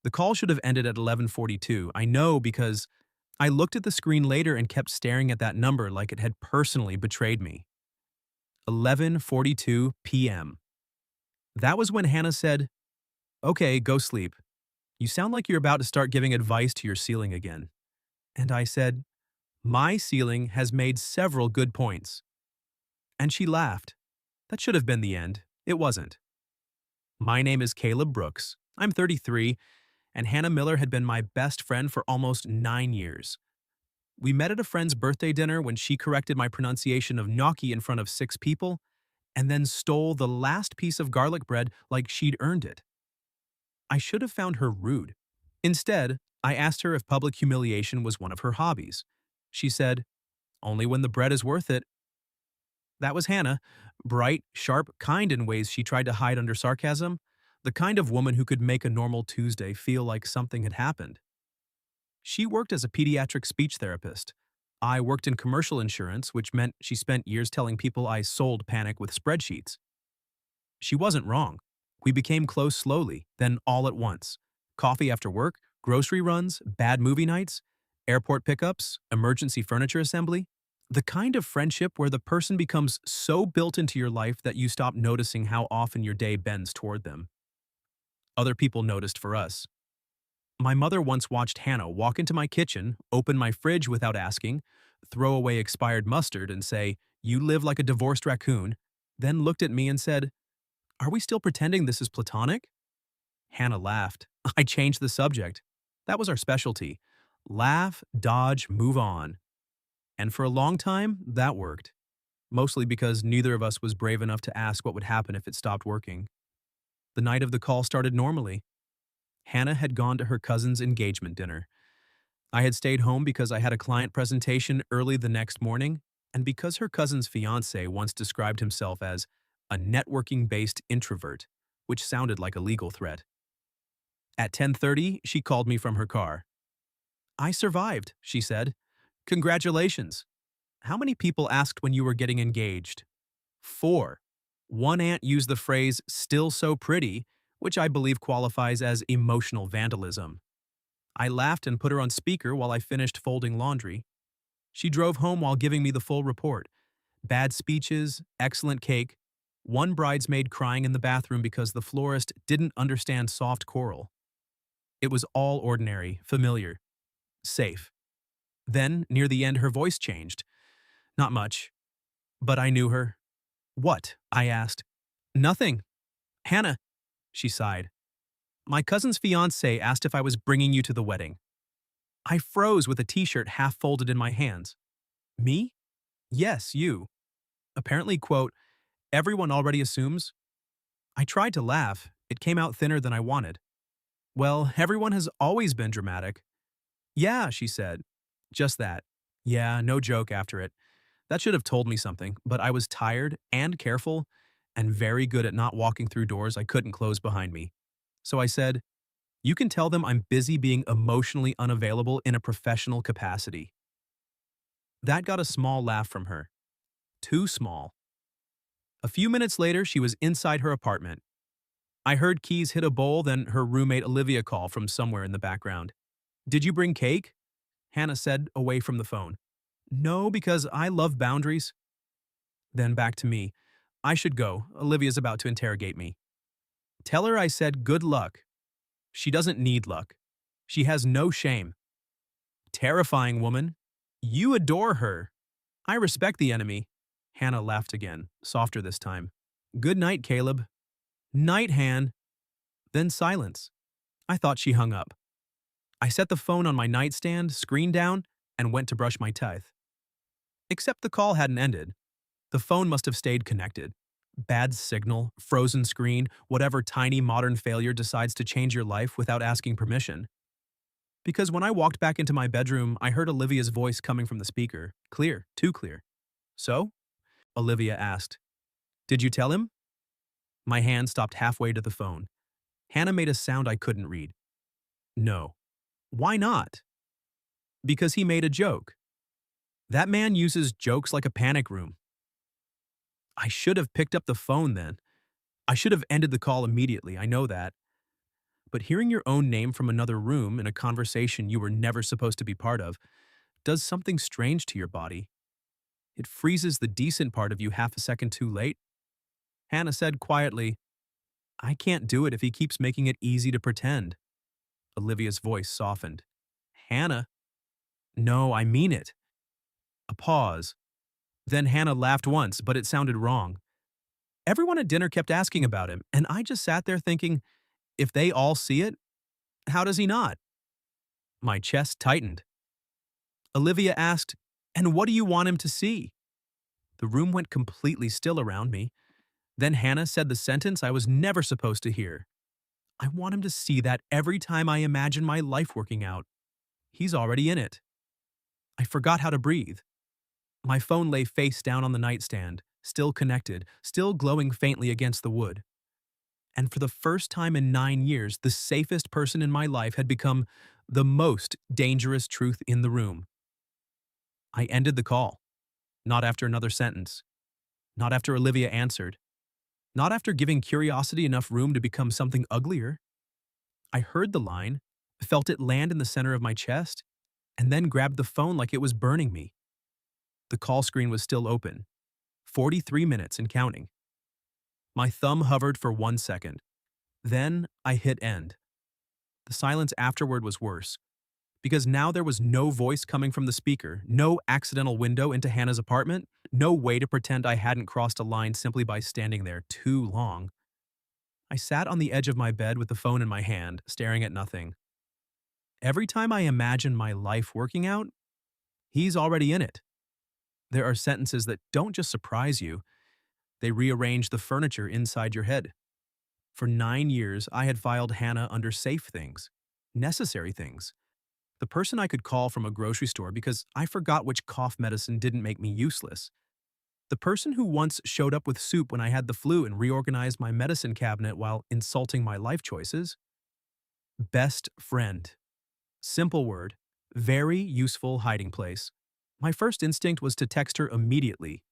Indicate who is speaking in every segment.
Speaker 1: The call should have ended at 11:42. I know because I looked at the screen later and kept staring at that number like it had personally betrayed me. 11:42 p.m. That was when Hannah said, "Okay, go sleep. You sound like you're about to start giving advice to your ceiling again." And I said, "My ceiling has made several good points." And she laughed. That should have been the end. It wasn't. My name is Caleb Brooks. I'm 33, and Hannah Miller had been my best friend for almost 9 years. We met at a friend's birthday dinner when she corrected my pronunciation of gnocchi in front of 6 people, and then stole the last piece of garlic bread like she'd earned it. I should have found her rude. Instead, I asked her if public humiliation was one of her hobbies. She said, "Only when the bread is worth it." That was Hannah, bright, sharp, kind in ways she tried to hide under sarcasm, the kind of woman who could make a normal Tuesday feel like something had happened. She worked as a pediatric speech therapist. I worked in commercial insurance, which meant she spent years telling people I sold panic with spreadsheets. She wasn't wrong. We became close slowly, then all at once. Coffee after work, grocery runs, bad movie nights, airport pickups, emergency furniture assembly. The kind of friendship where the person becomes so built into your life that you stop noticing how often your day bends toward them. Other people noticed for us. My mother once watched Hannah walk into my kitchen, open my fridge without asking, throw away expired mustard and say, "You live like a divorced raccoon," then looked at me and said, "Are we still pretending this is platonic?" Hannah laughed. I changed the subject. That was our specialty. Laugh, dodge, move on. And for a long time, that worked. Mostly because neither of us was brave enough to ask what would happen if it stopped working. The night of the call started normally. Hannah had gone to her cousin's engagement dinner. I had stayed home because I had a client presentation early the next morning, and because her cousin's fiancé once described himself as a networking-based introvert, which sounded like a legal threat. At 10:30, she called me from her car. "I survived," she said. "Congratulations." "How many people asked when you were getting engaged?" "4. One aunt used the phrase, 'still so pretty,' which I believe qualifies as emotional vandalism." I laughed and put her on speaker while I finished folding laundry. She drove home while giving me the full report. Bad speeches, excellent cake, one bridesmaid crying in the bathroom because the florist didn't understand soft coral. It was all ordinary, familiar, safe. Then, near the end, her voice changed. Not much. But I knew her. "What?" I asked. "Nothing. Hannah," she sighed. "My cousin's fiancé asked if I was bringing you to the wedding." I froze with a t-shirt half folded in my hands. "Me?" "Yes, you. Apparently, quote, everyone already assumes." I tried to laugh. It came out thinner than I wanted. "Well, everyone has always been dramatic." "Yeah," she said. Just that. Yeah, no joke after it. That should have told me something, but I was tired and careful and very good at not walking through doors I couldn't close behind me. So I said, "You can tell them I'm busy being emotionally unavailable in a professional capacity." That got a small laugh from her. Too small. A few minutes later, she was inside her apartment. I heard keys hit a bowl, then her roommate Olivia call from somewhere in the background. "Did you bring cake?" Hannah said, away from the phone. "No, because I love boundaries." Then back to me. "I should go. Olivia's about to interrogate me." "Tell her I said good luck." "She doesn't need luck. She has no shame." "Terrifying woman. You adore her." "I respect the enemy." Hannah laughed again, softer this time. "Good night, Caleb." "Night, Han." Then silence. I thought she hung up. I set the phone on my nightstand, screen down, and went to brush my teeth. Except the call hadn't ended. The phone must have stayed connected. Bad signal, frozen screen, whatever tiny modern failure decides to change your life without asking permission. Because when I walked back into my bedroom, I heard Olivia's voice coming from the speaker. Clear, too clear. "So?" Olivia asked. "Did you tell him?" My hand stopped halfway to the phone. Hannah made a sound I couldn't read. "No." "Why not?" "Because he made a joke. That man uses jokes like a panic room." I should have picked up the phone then. I should have ended the call immediately, I know that. but hearing your own name from another room in a conversation you were never supposed to be part of does something strange to your body. It freezes the decent part of you half a second too late. Hannah said quietly, I can't do it if he keeps making it easy to pretend. Olivia's voice softened. Hannah? No, I mean it. A pause. Then Hannah laughed once, but it sounded wrong. Everyone at dinner kept asking about him, and I just sat there thinking, if they all see it, how does he not? My chest tightened. Olivia asked, and what do you want him to see? The room went completely still around me. Then Hannah said the sentence I was never supposed to hear. I want him to see that every time I imagine my life working out. He's already in it. I forgot how to breathe. My phone lay face down on the nightstand, still connected, still glowing faintly against the wood. And for the first time in 9 years, the safest person in my life had become the most dangerous truth in the room. I ended the call. Not after another sentence. Not after Olivia answered. Not after giving curiosity enough room to become something uglier. I heard the line, felt it land in the center of my chest, and then grabbed the phone like it was burning me. The call screen was still open. 43 minutes and counting. My thumb hovered for 1 second. Then I hit end. The silence afterward was worse, because now there was no voice coming from the speaker, no accidental window into Hannah's apartment, no way to pretend I hadn't crossed a line simply by standing there too long. I sat on the edge of my bed with the phone in my hand, staring at nothing. Every time I imagine my life working out, he's already in it. There are sentences that don't just surprise you, they rearrange the furniture inside your head. For 9 years, I had filed Hannah under safe things, necessary things. The person I could call from a grocery store because I forgot which cough medicine didn't make me useless. The person who once showed up with soup when I had the flu and reorganized my medicine cabinet while insulting my life choices. Best friend. Simple word, very useful hiding place. My first instinct was to text her immediately.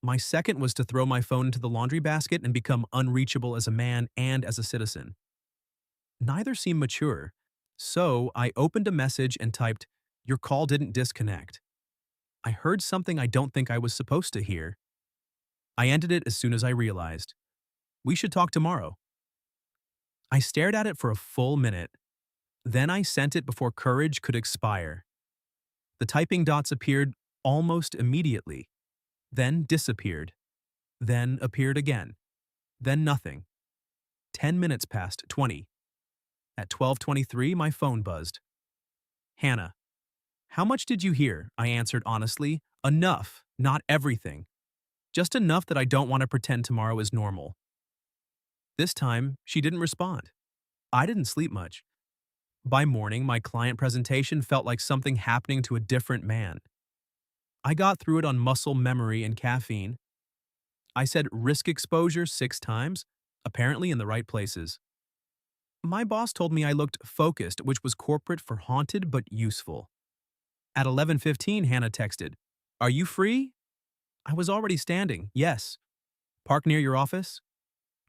Speaker 1: My second was to throw my phone into the laundry basket and become unreachable as a man and as a citizen. Neither seemed mature, so I opened a message and typed, "Your call didn't disconnect." I heard something I don't think I was supposed to hear. I ended it as soon as I realized. We should talk tomorrow. I stared at it for a full minute. Then I sent it before courage could expire. The typing dots appeared almost immediately, then disappeared, then appeared again, then nothing. 10 minutes passed, 20. At 12:23, my phone buzzed. Hannah. How much did you hear? I answered honestly. Enough, not everything. Just enough that I don't want to pretend tomorrow is normal. This time, she didn't respond. I didn't sleep much. By morning, my client presentation felt like something happening to a different man. I got through it on muscle memory and caffeine. I said risk exposure 6 times, apparently in the right places. My boss told me I looked focused, which was corporate for haunted but useful. At 11:15, Hannah texted, "Are you free?" I was already standing, yes. Park near your office?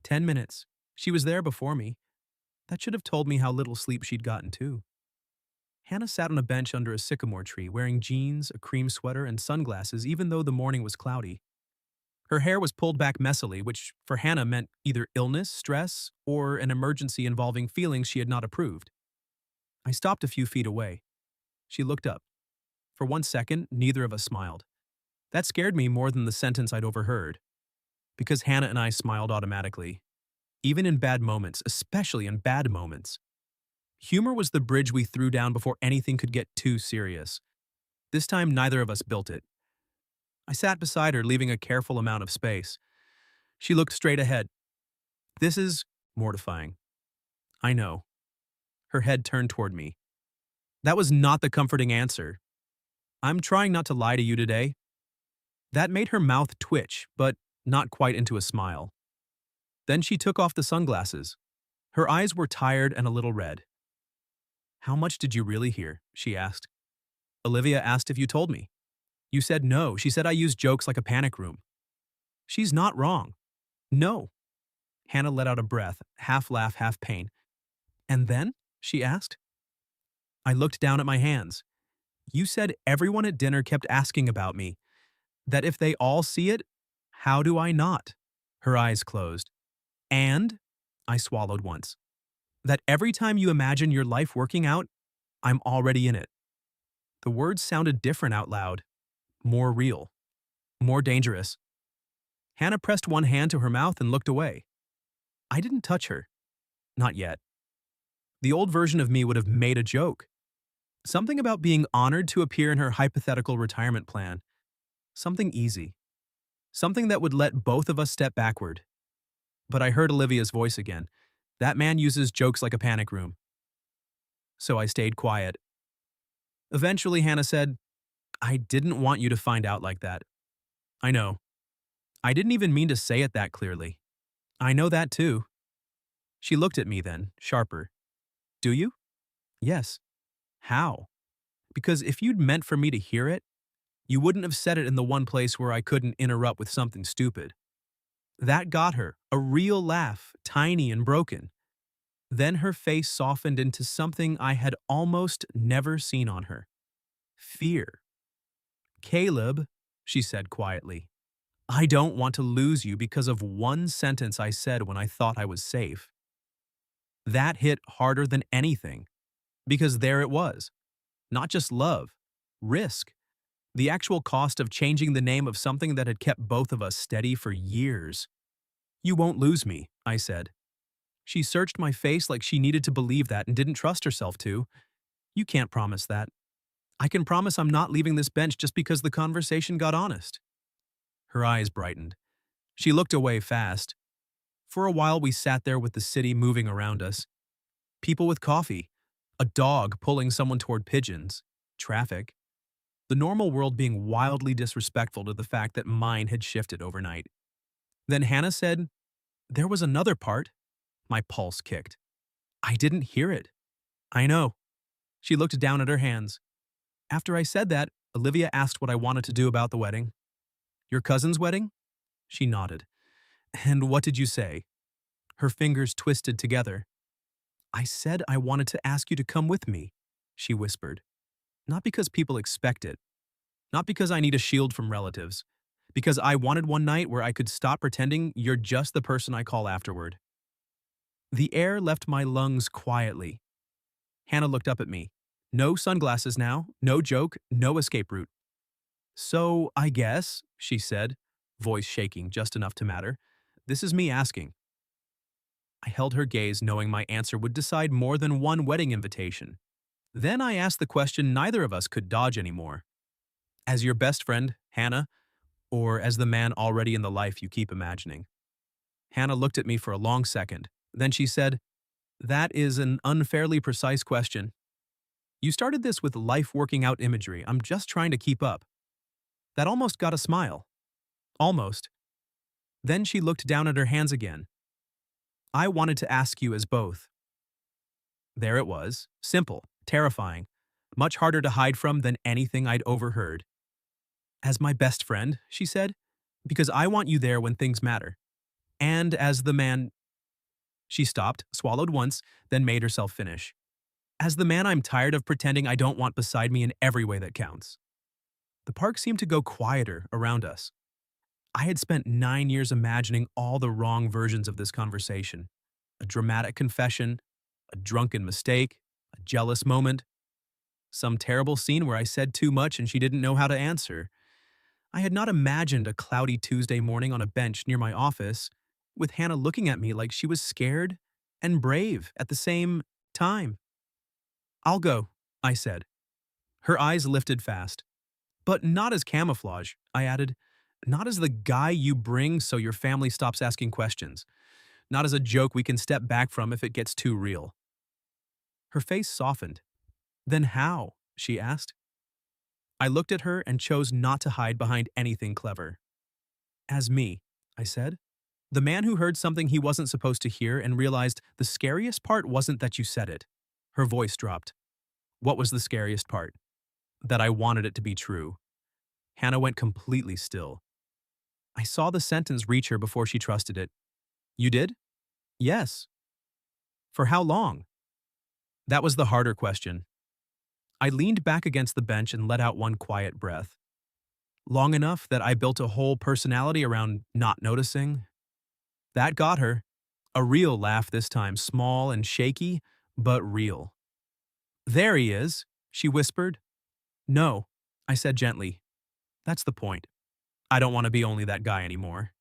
Speaker 1: 10 minutes. She was there before me. That should have told me how little sleep she'd gotten, too. Hannah sat on a bench under a sycamore tree, wearing jeans, a cream sweater, and sunglasses, even though the morning was cloudy. Her hair was pulled back messily, which for Hannah meant either illness, stress, or an emergency involving feelings she had not approved. I stopped a few feet away. She looked up. For 1 second, neither of us smiled. That scared me more than the sentence I'd overheard. Because Hannah and I smiled automatically. Even in bad moments, especially in bad moments. Humor was the bridge we threw down before anything could get too serious. This time, neither of us built it. I sat beside her, leaving a careful amount of space. She looked straight ahead. This is mortifying. I know. Her head turned toward me. That was not the comforting answer. I'm trying not to lie to you today. That made her mouth twitch, but not quite into a smile. Then she took off the sunglasses. Her eyes were tired and a little red. How much did you really hear? She asked. Olivia asked if you told me. You said no. She said I used jokes like a panic room. She's not wrong. No. Hannah let out a breath, half laugh, half pain. And then? She asked. I looked down at my hands. You said everyone at dinner kept asking about me, that if they all see it, how do I not? Her eyes closed. And, I swallowed once, that every time you imagine your life working out, I'm already in it. The words sounded different out loud, more real, more dangerous. Hannah pressed one hand to her mouth and looked away. I didn't touch her. Not yet. The old version of me would have made a joke. Something about being honored to appear in her hypothetical retirement plan. Something easy. Something that would let both of us step backward. But I heard Olivia's voice again. That man uses jokes like a panic room. So I stayed quiet. Eventually, Hannah said, I didn't want you to find out like that. I know. I didn't even mean to say it that clearly. I know that too. She looked at me then, sharper. Do you? Yes. How? Because if you'd meant for me to hear it, you wouldn't have said it in the one place where I couldn't interrupt with something stupid. That got her, a real laugh, tiny and broken. Then her face softened into something I had almost never seen on her. Fear. Caleb, she said quietly, I don't want to lose you because of one sentence I said when I thought I was safe. That hit harder than anything, because there it was. Not just love, risk. The actual cost of changing the name of something that had kept both of us steady for years. You won't lose me, I said. She searched my face like she needed to believe that and didn't trust herself to. You can't promise that. I can promise I'm not leaving this bench just because the conversation got honest. Her eyes brightened. She looked away fast. For a while we sat there with the city moving around us. People with coffee, a dog pulling someone toward pigeons, traffic. The normal world being wildly disrespectful to the fact that mine had shifted overnight. Then Hannah said, there was another part. My pulse kicked. I didn't hear it. I know. She looked down at her hands. After I said that, Olivia asked what I wanted to do about the wedding. Your cousin's wedding? She nodded. And what did you say? Her fingers twisted together. I said I wanted to ask you to come with me, she whispered. Not because people expect it. Not because I need a shield from relatives. Because I wanted one night where I could stop pretending you're just the person I call afterward. The air left my lungs quietly. Hannah looked up at me. No sunglasses now, no joke, no escape route. So, I guess, she said, voice shaking just enough to matter, this is me asking. I held her gaze knowing my answer would decide more than one wedding invitation. Then I asked the question neither of us could dodge anymore. As your best friend, Hannah, or as the man already in the life you keep imagining? Hannah looked at me for a long second. Then she said, that is an unfairly precise question. You started this with life working out imagery. I'm just trying to keep up. That almost got a smile. Almost. Then she looked down at her hands again. I wanted to ask you as both. There it was, simple, terrifying, much harder to hide from than anything I'd overheard. As my best friend, she said, because I want you there when things matter. And as the man... She stopped, swallowed once, then made herself finish. As the man I'm tired of pretending I don't want beside me in every way that counts. The park seemed to go quieter around us. I had spent 9 years imagining all the wrong versions of this conversation. A dramatic confession, a drunken mistake, a jealous moment, some terrible scene where I said too much and she didn't know how to answer. I had not imagined a cloudy Tuesday morning on a bench near my office, with Hannah looking at me like she was scared and brave at the same time. I'll go, I said. Her eyes lifted fast. But not as camouflage, I added. Not as the guy you bring so your family stops asking questions. Not as a joke we can step back from if it gets too real. Her face softened. Then how? She asked. I looked at her and chose not to hide behind anything clever. As me, I said. The man who heard something he wasn't supposed to hear and realized the scariest part wasn't that you said it. Her voice dropped. What was the scariest part? That I wanted it to be true. Hannah went completely still. I saw the sentence reach her before she trusted it. You did? Yes. For how long? That was the harder question. I leaned back against the bench and let out one quiet breath. Long enough that I built a whole personality around not noticing. That got her. A real laugh this time, small and shaky, but real. There he is, she whispered. No, I said gently. That's the point. I don't want to be only that guy anymore.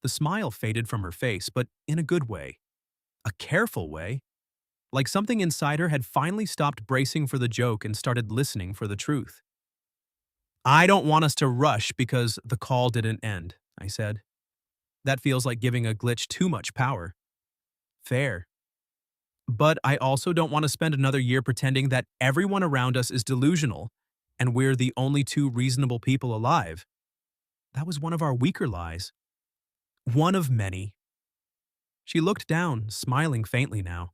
Speaker 1: The smile faded from her face, but in a good way. A careful way. Like something inside her had finally stopped bracing for the joke and started listening for the truth. I don't want us to rush because the call didn't end, I said. That feels like giving a glitch too much power. Fair. But I also don't want to spend another year pretending that everyone around us is delusional and we're the only two reasonable people alive. That was one of our weaker lies. One of many. She looked down, smiling faintly now.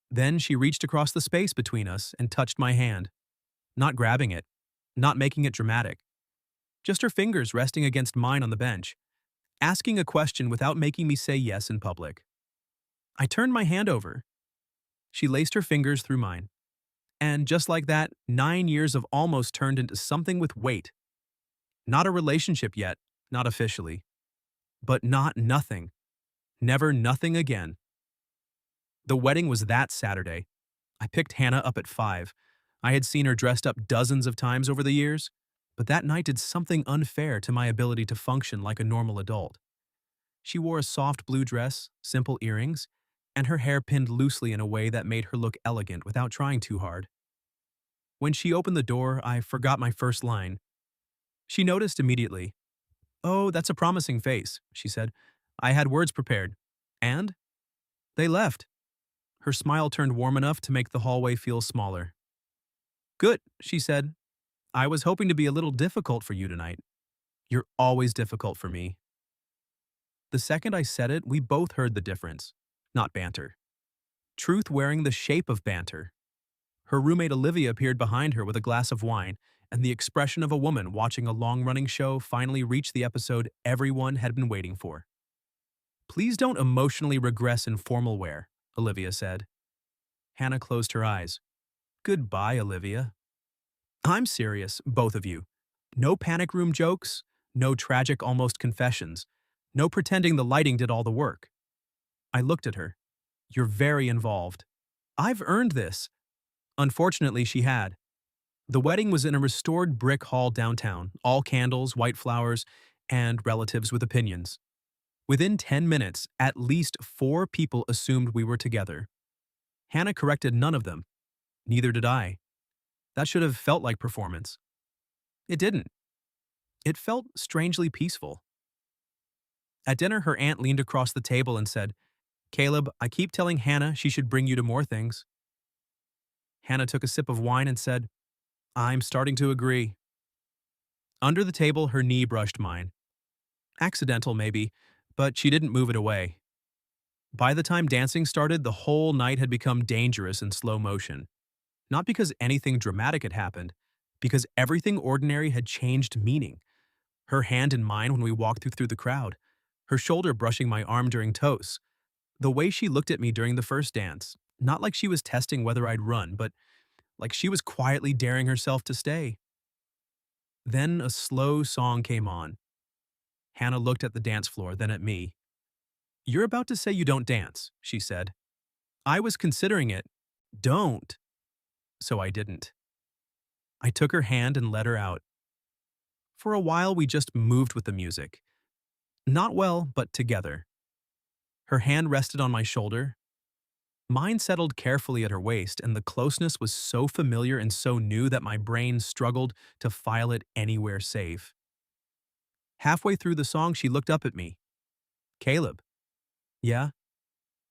Speaker 1: Then she reached across the space between us and touched my hand, not grabbing it, not making it dramatic. Just her fingers resting against mine on the bench, asking a question without making me say yes in public. I turned my hand over. She laced her fingers through mine. And just like that, 9 years of almost turned into something with weight. Not a relationship yet, not officially. But not nothing. Never nothing again. The wedding was that Saturday. I picked Hannah up at 5. I had seen her dressed up dozens of times over the years, but that night did something unfair to my ability to function like a normal adult. She wore a soft blue dress, simple earrings, and her hair pinned loosely in a way that made her look elegant without trying too hard. When she opened the door, I forgot my first line. She noticed immediately. Oh, that's a promising face, she said. I had words prepared. And? They left. Her smile turned warm enough to make the hallway feel smaller. Good, she said. I was hoping to be a little difficult for you tonight. You're always difficult for me. The second I said it, we both heard the difference. Not banter. Truth wearing the shape of banter. Her roommate Olivia appeared behind her with a glass of wine, and the expression of a woman watching a long-running show finally reached the episode everyone had been waiting for. Please don't emotionally regress in formal wear, Olivia said. Hannah closed her eyes. Goodbye, Olivia. I'm serious, both of you. No panic room jokes, no tragic almost confessions, no pretending the lighting did all the work. I looked at her. You're very involved. I've earned this. Unfortunately, she had. The wedding was in a restored brick hall downtown, all candles, white flowers, and relatives with opinions. Within 10 minutes, at least 4 people assumed we were together. Hannah corrected none of them. Neither did I. That should have felt like performance. It didn't. It felt strangely peaceful. At dinner, her aunt leaned across the table and said, Caleb, I keep telling Hannah she should bring you to more things. Hannah took a sip of wine and said, I'm starting to agree. Under the table, her knee brushed mine. Accidental, maybe, but she didn't move it away. By the time dancing started, the whole night had become dangerous in slow motion. Not because anything dramatic had happened, because everything ordinary had changed meaning. Her hand in mine when we walked through the crowd, her shoulder brushing my arm during toasts, the way she looked at me during the first dance, not like she was testing whether I'd run, but like she was quietly daring herself to stay. Then a slow song came on. Hannah looked at the dance floor, then at me. You're about to say you don't dance, she said. I was considering it. Don't. So I didn't. I took her hand and led her out. For a while, we just moved with the music. Not well, but together. Her hand rested on my shoulder. Mine settled carefully at her waist, and the closeness was so familiar and so new that my brain struggled to file it anywhere safe. Halfway through the song, she looked up at me. Caleb. Yeah?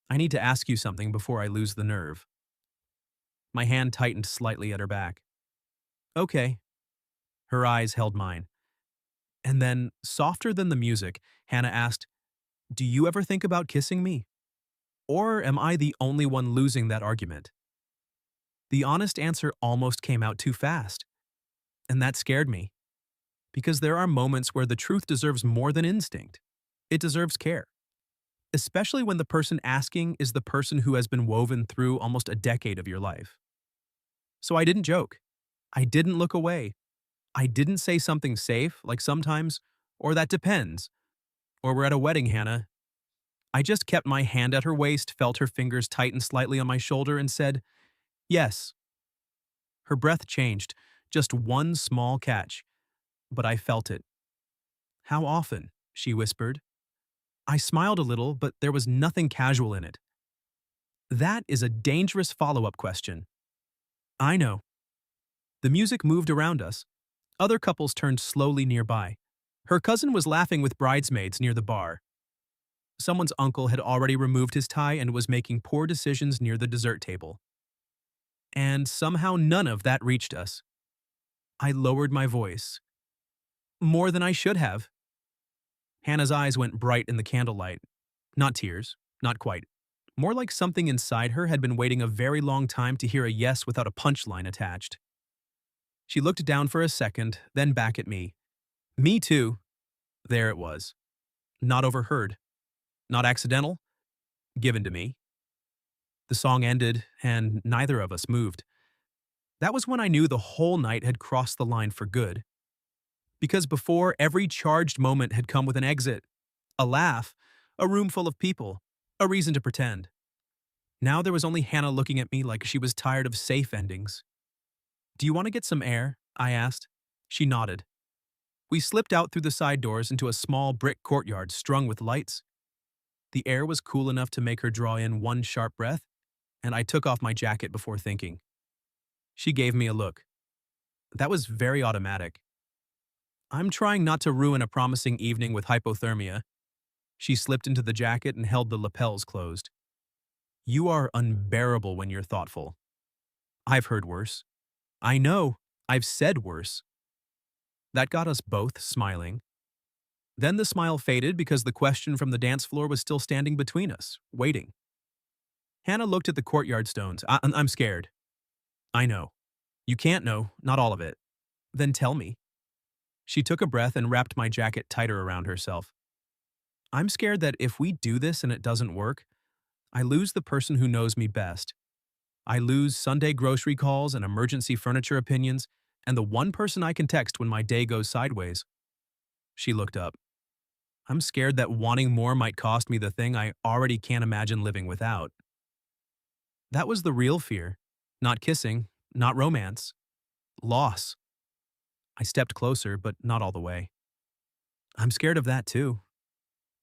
Speaker 1: I need to ask you something before I lose the nerve. My hand tightened slightly at her back. Okay. Her eyes held mine. And then, softer than the music, Hannah asked, Do you ever think about kissing me? Or am I the only one losing that argument? The honest answer almost came out too fast. And that scared me. Because there are moments where the truth deserves more than instinct. It deserves care. especially when the person asking is the person who has been woven through almost a decade of your life. So I didn't joke. I didn't look away. I didn't say something safe, like sometimes, or that depends, or we're at a wedding, Hannah. I just kept my hand at her waist, felt her fingers tighten slightly on my shoulder, and said, yes. Her breath changed, just one small catch, but I felt it. How often? She whispered. I smiled a little, but there was nothing casual in it. That is a dangerous follow-up question. I know. The music moved around us. Other couples turned slowly nearby. Her cousin was laughing with bridesmaids near the bar. Someone's uncle had already removed his tie and was making poor decisions near the dessert table. And somehow none of that reached us. I lowered my voice. More than I should have. Hannah's eyes went bright in the candlelight. Not tears, not quite. More like something inside her had been waiting a very long time to hear a yes without a punchline attached. She looked down for a second, then back at me. Me too. There it was. Not overheard. Not accidental. Given to me. The song ended, and neither of us moved. That was when I knew the whole night had crossed the line for good. Because before, every charged moment had come with an exit. A laugh, a room full of people, a reason to pretend. Now there was only Hannah looking at me like she was tired of safe endings. Do you want to get some air? I asked. She nodded. We slipped out through the side doors into a small brick courtyard strung with lights. The air was cool enough to make her draw in one sharp breath, and I took off my jacket before thinking. She gave me a look. That was very automatic. I'm trying not to ruin a promising evening with hypothermia. She slipped into the jacket and held the lapels closed. You are unbearable when you're thoughtful. I've heard worse. I know. I've said worse. That got us both smiling. Then the smile faded because the question from the dance floor was still standing between us, waiting. Hannah looked at the courtyard stones. I'm scared. I know. You can't know, not all of it. Then tell me. She took a breath and wrapped my jacket tighter around herself. I'm scared that if we do this and it doesn't work, I lose the person who knows me best. I lose Sunday grocery calls and emergency furniture opinions, and the one person I can text when my day goes sideways. She looked up. I'm scared that wanting more might cost me the thing I already can't imagine living without. That was the real fear. Not kissing, not romance. Loss. I stepped closer, but not all the way. I'm scared of that too.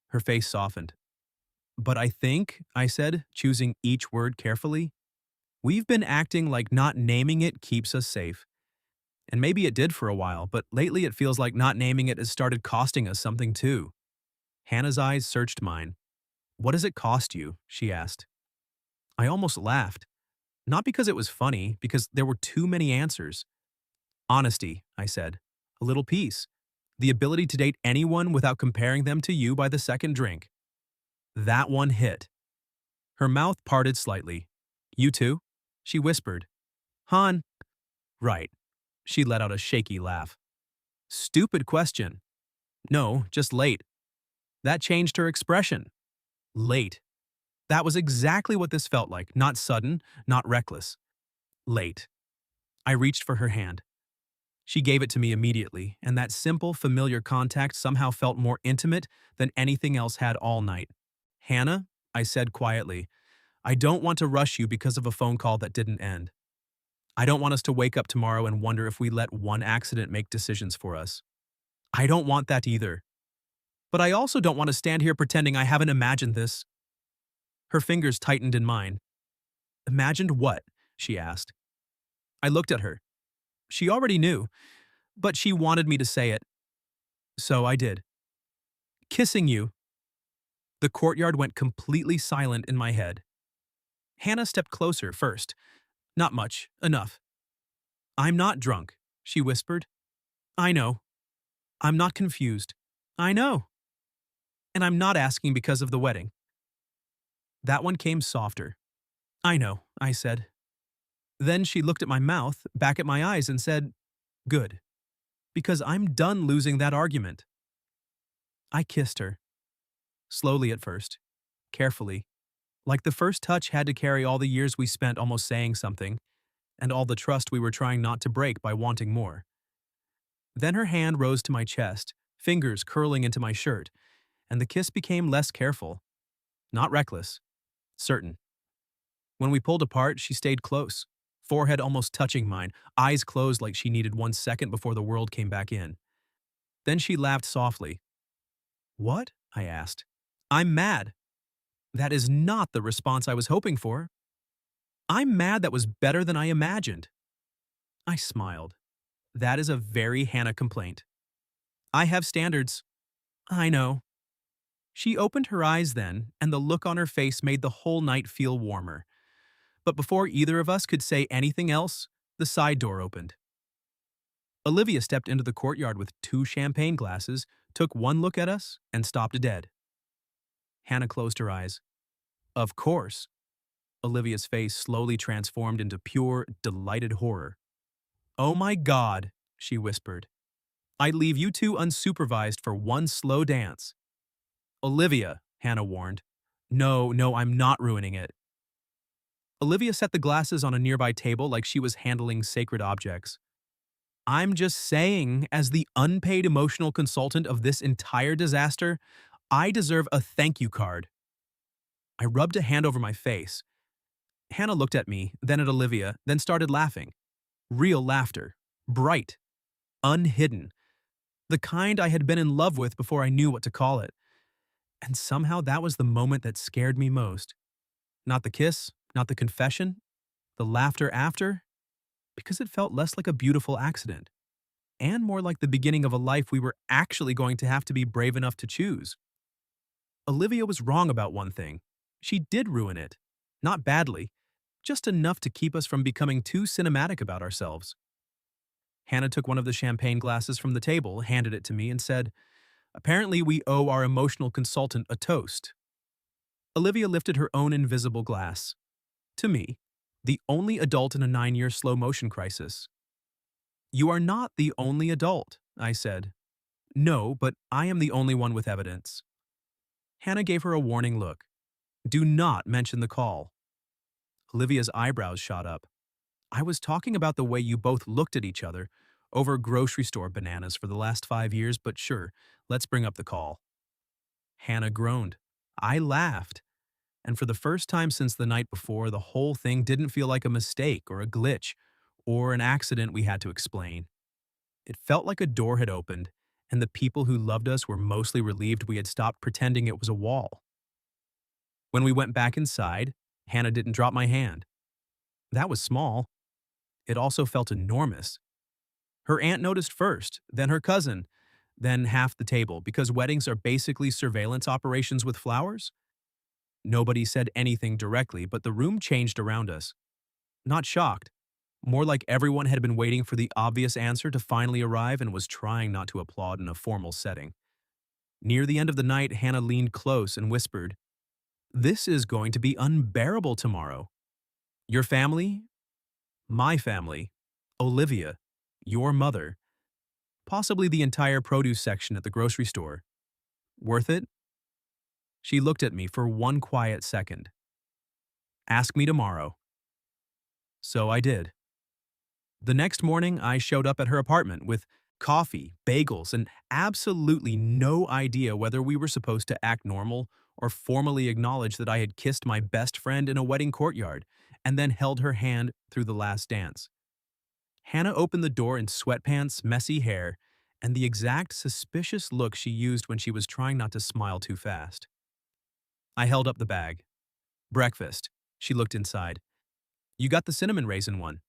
Speaker 1: Her face softened. But I think, I said, choosing each word carefully, we've been acting like not naming it keeps us safe. And maybe it did for a while, but lately it feels like not naming it has started costing us something too. Hannah's eyes searched mine. What does it cost you? She asked. I almost laughed. Not because it was funny, because there were too many answers. Honesty, I said. A little peace. The ability to date anyone without comparing them to you by the second drink. That one hit. Her mouth parted slightly. You too? She whispered. Han. Right. She let out a shaky laugh. Stupid question. No, just late. That changed her expression. Late. That was exactly what this felt like, not sudden, not reckless. Late. I reached for her hand. She gave it to me immediately, and that simple, familiar contact somehow felt more intimate than anything else had all night. Hannah, I said quietly, I don't want to rush you because of a phone call that didn't end. I don't want us to wake up tomorrow and wonder if we let one accident make decisions for us. I don't want that either. But I also don't want to stand here pretending I haven't imagined this. Her fingers tightened in mine. Imagined what? She asked. I looked at her. She already knew, but she wanted me to say it. So I did. Kissing you. The courtyard went completely silent in my head. Hannah stepped closer first. Not much, enough. I'm not drunk, she whispered. I know. I'm not confused. I know. And I'm not asking because of the wedding. That one came softer. I know, I said. Then she looked at my mouth, back at my eyes, and said, Good. Because I'm done losing that argument. I kissed her. Slowly at first. carefully, like the first touch had to carry all the years we spent almost saying something, and all the trust we were trying not to break by wanting more. Then her hand rose to my chest, fingers curling into my shirt, and the kiss became less careful. Not reckless, certain. When we pulled apart, she stayed close, forehead almost touching mine, eyes closed like she needed 1 second before the world came back in. Then she laughed softly. What? I asked. I'm mad. That is not the response I was hoping for. I'm mad that was better than I imagined. I smiled. That is a very Hannah complaint. I have standards. I know. She opened her eyes then, and the look on her face made the whole night feel warmer. But before either of us could say anything else, the side door opened. Olivia stepped into the courtyard with 2 champagne glasses, took one look at us, and stopped dead. Hannah closed her eyes. Of course. Olivia's face slowly transformed into pure, delighted horror. Oh my God, she whispered. I'd leave you two unsupervised for one slow dance. Olivia, Hannah warned. No, no, I'm not ruining it. Olivia set the glasses on a nearby table like she was handling sacred objects. I'm just saying, as the unpaid emotional consultant of this entire disaster, I deserve a thank you card. I rubbed a hand over my face. Hannah looked at me, then at Olivia, then started laughing. Real laughter. Bright. Unhidden. The kind I had been in love with before I knew what to call it. And somehow that was the moment that scared me most. Not the kiss, not the confession, the laughter after, because it felt less like a beautiful accident, and more like the beginning of a life we were actually going to have to be brave enough to choose. Olivia was wrong about one thing. She did ruin it. Not badly, just enough to keep us from becoming too cinematic about ourselves. Hannah took one of the champagne glasses from the table, handed it to me, and said, Apparently we owe our emotional consultant a toast. Olivia lifted her own invisible glass. To me, the only adult in a 9-year slow-motion crisis. You are not the only adult, I said. No, but I am the only one with evidence. Hannah gave her a warning look. Do not mention the call. Olivia's eyebrows shot up. I was talking about the way you both looked at each other over grocery store bananas for the last 5 years, but sure, let's bring up the call. Hannah groaned. I laughed. And for the first time since the night before, the whole thing didn't feel like a mistake or a glitch or an accident we had to explain. It felt like a door had opened, and the people who loved us were mostly relieved we had stopped pretending it was a wall. When we went back inside, Hannah didn't drop my hand. That was small. It also felt enormous. Her aunt noticed first, then her cousin, then half the table, because weddings are basically surveillance operations with flowers. Nobody said anything directly, but the room changed around us. Not shocked. More like everyone had been waiting for the obvious answer to finally arrive and was trying not to applaud in a formal setting. Near the end of the night, Hannah leaned close and whispered, This is going to be unbearable tomorrow. Your family? My family. Olivia. Your mother. Possibly the entire produce section at the grocery store. Worth it? She looked at me for one quiet second. Ask me tomorrow. So I did. The next morning, I showed up at her apartment with coffee, bagels, and absolutely no idea whether we were supposed to act normal or formally acknowledge that I had kissed my best friend in a wedding courtyard and then held her hand through the last dance. Hannah opened the door in sweatpants, messy hair, and the exact suspicious look she used when she was trying not to smile too fast. I held up the bag. Breakfast. She looked inside. You got the cinnamon raisin one.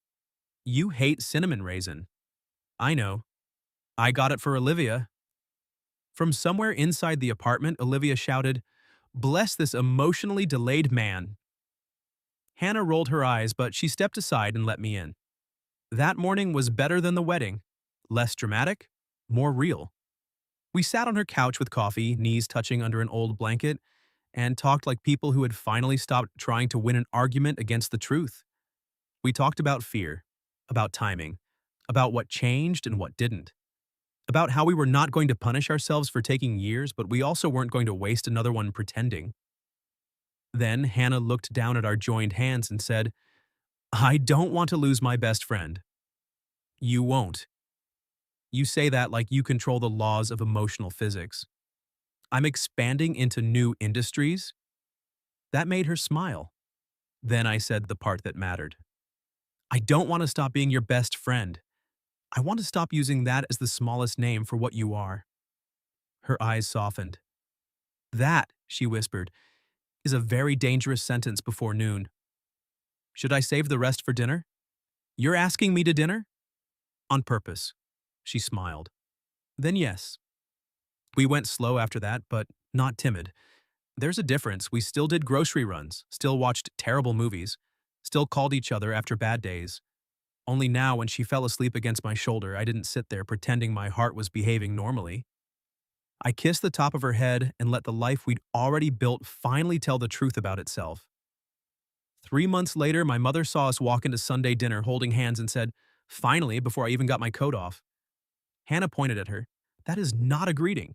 Speaker 1: You hate cinnamon raisin. I know. I got it for Olivia. From somewhere inside the apartment, Olivia shouted, Bless this emotionally delayed man. Hannah rolled her eyes, but she stepped aside and let me in. That morning was better than the wedding. Less dramatic, more real. We sat on her couch with coffee, knees touching under an old blanket, and talked like people who had finally stopped trying to win an argument against the truth. We talked about fear, about timing, about what changed and what didn't, about how we were not going to punish ourselves for taking years, but we also weren't going to waste another one pretending. Then Hannah looked down at our joined hands and said, I don't want to lose my best friend. You won't. You say that like you control the laws of emotional physics. I'm expanding into new industries. That made her smile. Then I said the part that mattered. I don't want to stop being your best friend. I want to stop using that as the smallest name for what you are. Her eyes softened. That, she whispered, is a very dangerous sentence before noon. Should I save the rest for dinner? You're asking me to dinner? On purpose. She smiled. Then yes. We went slow after that, but not timid. There's a difference. We still did grocery runs, still watched terrible movies, still called each other after bad days. Only now, when she fell asleep against my shoulder, I didn't sit there pretending my heart was behaving normally. I kissed the top of her head and let the life we'd already built finally tell the truth about itself. 3 months later, my mother saw us walk into Sunday dinner holding hands and said, finally, before I even got my coat off. Hannah pointed at her. That is not a greeting.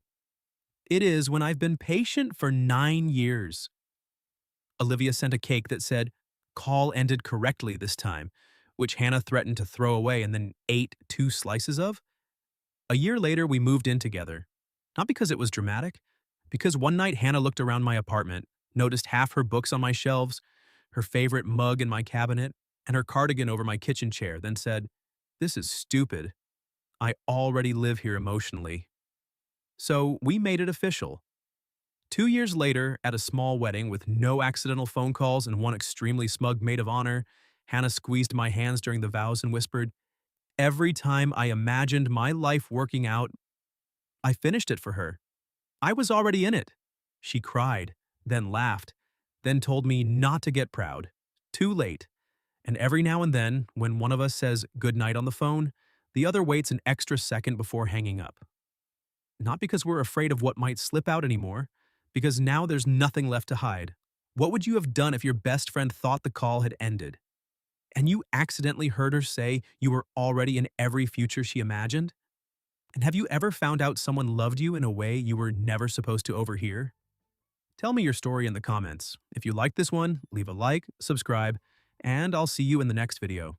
Speaker 1: It is when I've been patient for 9 years. Olivia sent a cake that said, call ended correctly this time, which Hannah threatened to throw away and then ate 2 slices of. A year later, we moved in together. Not because it was dramatic, because one night Hannah looked around my apartment, noticed half her books on my shelves, her favorite mug in my cabinet, and her cardigan over my kitchen chair, then said, this is stupid. I already live here emotionally. So we made it official. 2 years later, at a small wedding with no accidental phone calls and one extremely smug maid of honor, Hannah squeezed my hands during the vows and whispered, every time I imagined my life working out, I finished it for her. I was already in it. She cried, then laughed, then told me not to get proud. Too late. And every now and then, when one of us says goodnight on the phone, the other waits an extra second before hanging up. Not because we're afraid of what might slip out anymore, because now there's nothing left to hide. What would you have done if your best friend thought the call had ended, and you accidentally heard her say you were already in every future she imagined? And have you ever found out someone loved you in a way you were never supposed to overhear? Tell me your story in the comments. If you liked this one, leave a like, subscribe, and I'll see you in the next video.